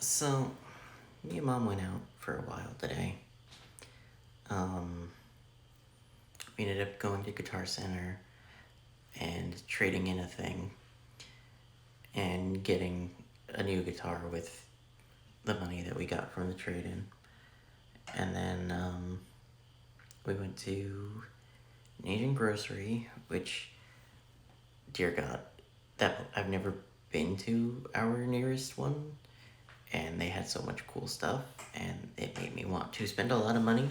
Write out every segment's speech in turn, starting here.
So, me and Mom went out for a while today. Um, we ended up going to Guitar Center and trading in a thing and getting a new guitar with the money that we got from the trade in. And then we went to an Asian grocery, which, dear God, that I've never been to our nearest one, and they had so much cool stuff, and it made me want to spend a lot of money.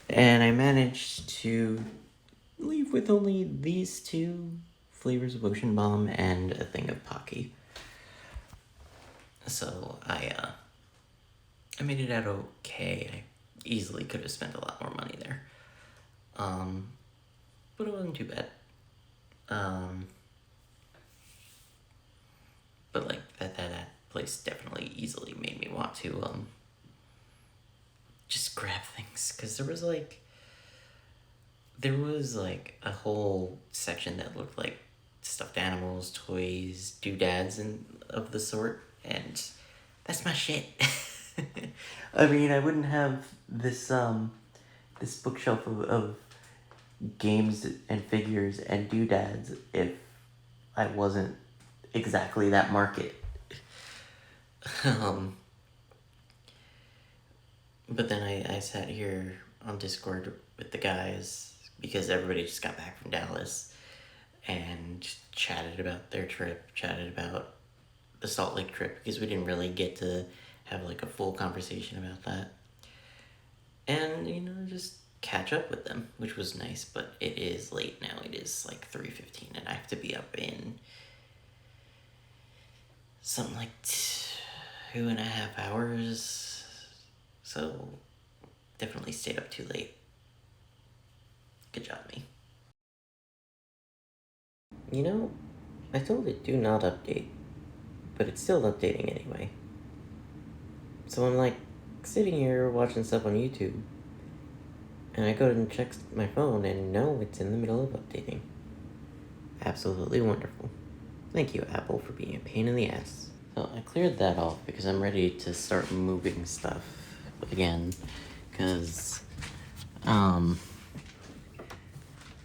And I managed to leave with only these two flavors of Ocean Bomb and a thing of Pocky. So I made it out okay. I easily could have spent a lot more money there. But it wasn't too bad. But like that place definitely easily made me want to just grab things, because there was like a whole section that looked like stuffed animals, toys, doodads, and of the sort, and that's my shit. I mean, I wouldn't have this bookshelf of games and figures and doodads if I wasn't exactly that market. But then I sat here on Discord with the guys because everybody just got back from Dallas and chatted about their trip, chatted about the Salt Lake trip, because we didn't really get to have like a full conversation about that. And, just catch up with them, which was nice, but it is late now. It is like 3:15 and I have to be up in something like 2.5 hours. So definitely stayed up too late. Good job, me. I told it do not update, but it's still updating anyway. So I'm like sitting here watching stuff on YouTube, and I go and check my phone, and no, it's in the middle of updating. Absolutely wonderful. Thank you, Apple, for being a pain in the ass. So I cleared that off because I'm ready to start moving stuff again, because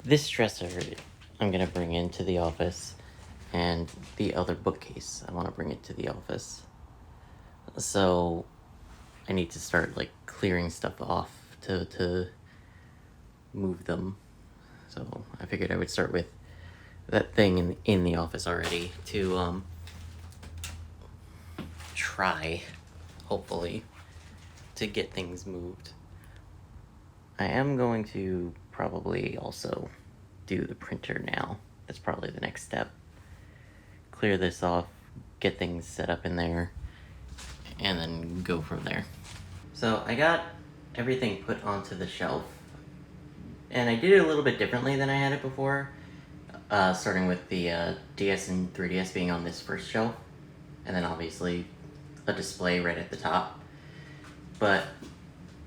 this dresser I'm gonna bring into the office, and the other bookcase I want to bring it to the office. So I need to start like clearing stuff off to move them. So I figured I would start with that thing in the office already to try, hopefully, to get things moved. I am going to probably also do the printer now. That's probably the next step. Clear this off, get things set up in there, and then go from there. So I got everything put onto the shelf, and I did it a little bit differently than I had it before, starting with the DS and 3DS being on this first shelf, and then obviously a display right at the top. But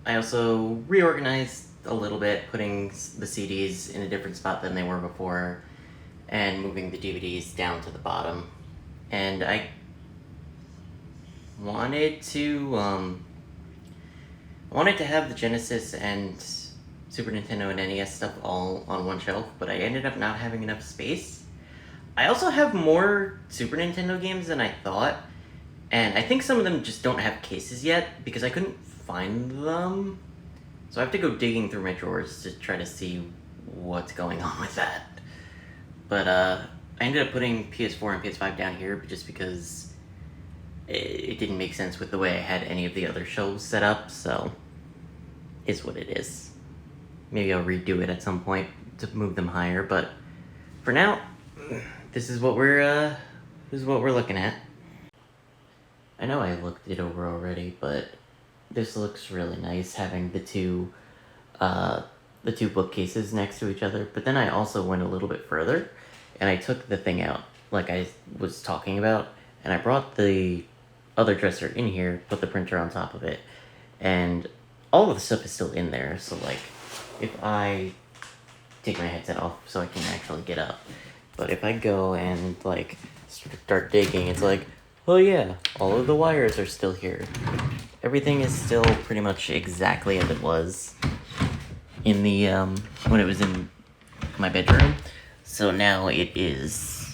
I also reorganized a little bit, putting the CDs in a different spot than they were before, and moving the DVDs down to the bottom. And I wanted to have the Genesis and Super Nintendo and NES stuff all on one shelf, but I ended up not having enough space. I also have more Super Nintendo games than I thought, and I think some of them just don't have cases yet because I couldn't find them. So I have to go digging through my drawers to try to see what's going on with that. But I ended up putting PS4 and PS5 down here just because it didn't make sense with the way I had any of the other shelves set up, so is what it is. Maybe I'll redo it at some point to move them higher, but for now, this is what we're looking at. I know I looked it over already, but this looks really nice having the two bookcases next to each other. But then I also went a little bit further, and I took the thing out like I was talking about, and I brought the other dresser in here, put the printer on top of it, and all of the stuff is still in there. So like, if I take my headset off so I can actually get up, but if I go and like start digging, it's like, Well, yeah, all of the wires are still here. Everything is still pretty much exactly as it was in the, when it was in my bedroom. So now it is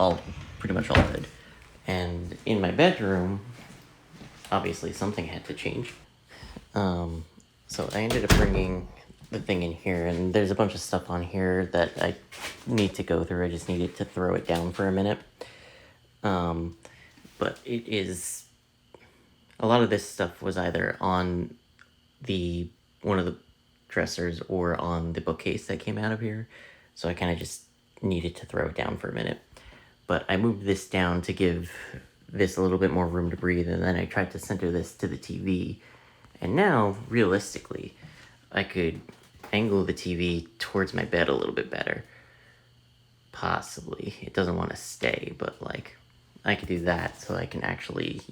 all, pretty much all good. And in my bedroom, obviously something had to change. So I ended up bringing the thing in here, and there's a bunch of stuff on here that I need to go through. I just needed to throw it down for a minute. But it is, a lot of this stuff was either on the one of the dressers or on the bookcase that came out of here, so I kind of just needed to throw it down for a minute. But I moved this down to give this a little bit more room to breathe, and then I tried to center this to the TV. And now, realistically, I could angle the TV towards my bed a little bit better. Possibly. It doesn't want to stay, but like, I could do that so I can actually,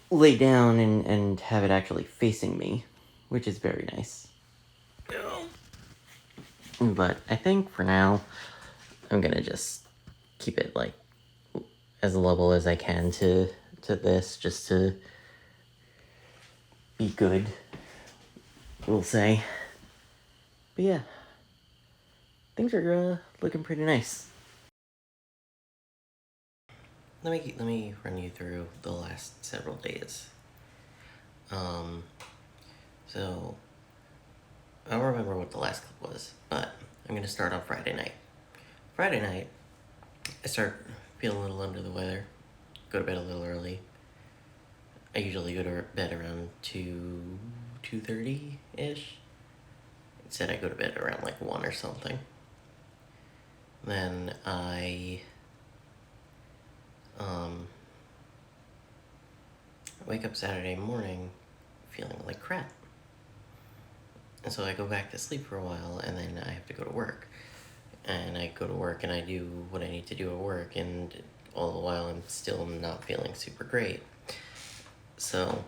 lay down and have it actually facing me, which is very nice. But I think for now, I'm gonna just keep it like as level as I can to this, just to be good, we'll say. But yeah, things are looking pretty nice. Let me run you through the last several days. So I don't remember what the last clip was, but I'm gonna start on Friday night. Friday night, I start feeling a little under the weather. Go to bed a little early. I usually go to bed around 2:30-ish. Instead, I go to bed around like 1 or something. Then I wake up Saturday morning feeling like crap. And so I go back to sleep for a while, and then I have to go to work. And I go to work and I do what I need to do at work, and all the while I'm still not feeling super great. So,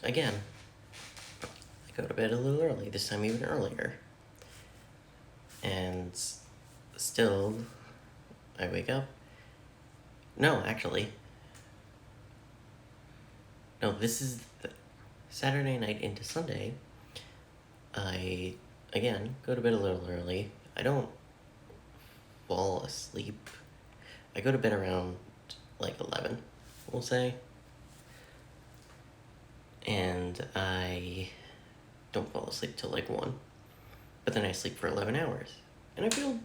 again, I go to bed a little early, this time even earlier. And still, I wake up. No, actually. No, this is Saturday night into Sunday. I, again, go to bed a little early. I don't fall asleep. I go to bed around like 11, we'll say. And I don't fall asleep till like 1. But then I sleep for 11 hours. And I feel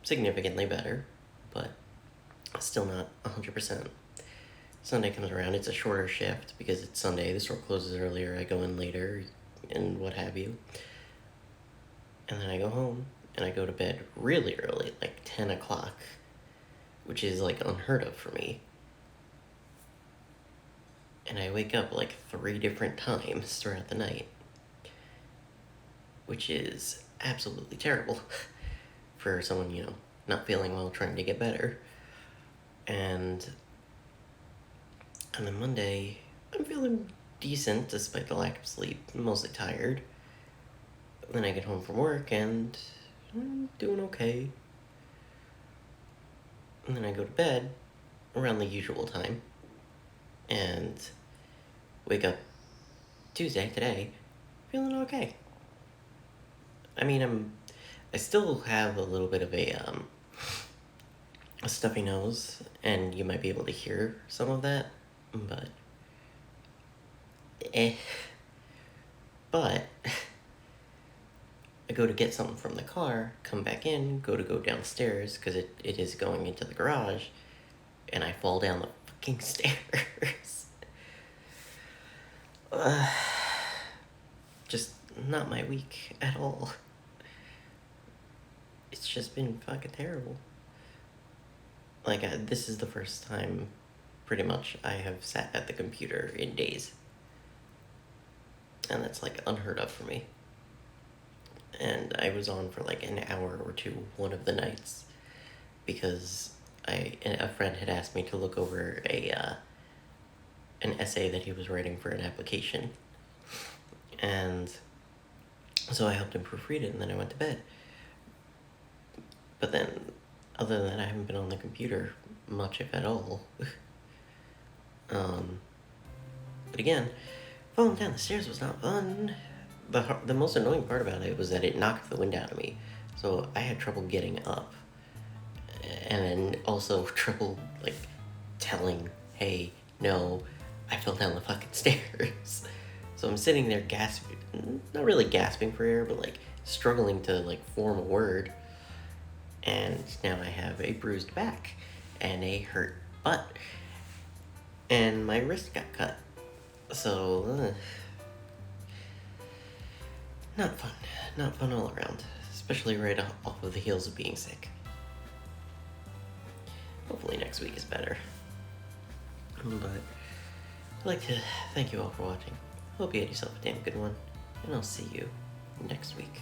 significantly better, but still not 100%. Sunday comes around, it's a shorter shift because it's Sunday, the store closes earlier, I go in later, and what have you. And then I go home, and I go to bed really early, like 10 o'clock, which is like unheard of for me. And I wake up like 3 different times throughout the night, which is absolutely terrible for someone, not feeling well, trying to get better. And on a Monday, I'm feeling decent despite the lack of sleep. I'm mostly tired. Then I get home from work and I'm doing okay. And then I go to bed around the usual time and wake up Tuesday, today, feeling okay. I mean, I still have a little bit of a stuffy nose, and you might be able to hear some of that, but But I go to get something from the car, come back in, go downstairs, because it is going into the garage, and I fall down the fucking stairs. Just not my week at all. It's just been fucking terrible. Like, this is the first time, pretty much, I have sat at the computer in days. And that's, like, unheard of for me. And I was on for, like, an hour or two one of the nights, because a friend had asked me to look over an essay that he was writing for an application. And so I helped him proofread it, and then I went to bed. But then, other than that, I haven't been on the computer much, if at all. But again, falling down the stairs was not fun. The most annoying part about it was that it knocked the wind out of me, so I had trouble getting up, and then also trouble like telling, "Hey, no, I fell down the fucking stairs." So I'm sitting there gasping, not really gasping for air, but like struggling to like form a word. And now I have a bruised back and a hurt butt, and my wrist got cut. So, not fun all around, especially right off of the heels of being sick. Hopefully next week is better. But I'd like to thank you all for watching. Hope you had yourself a damn good one, and I'll see you next week.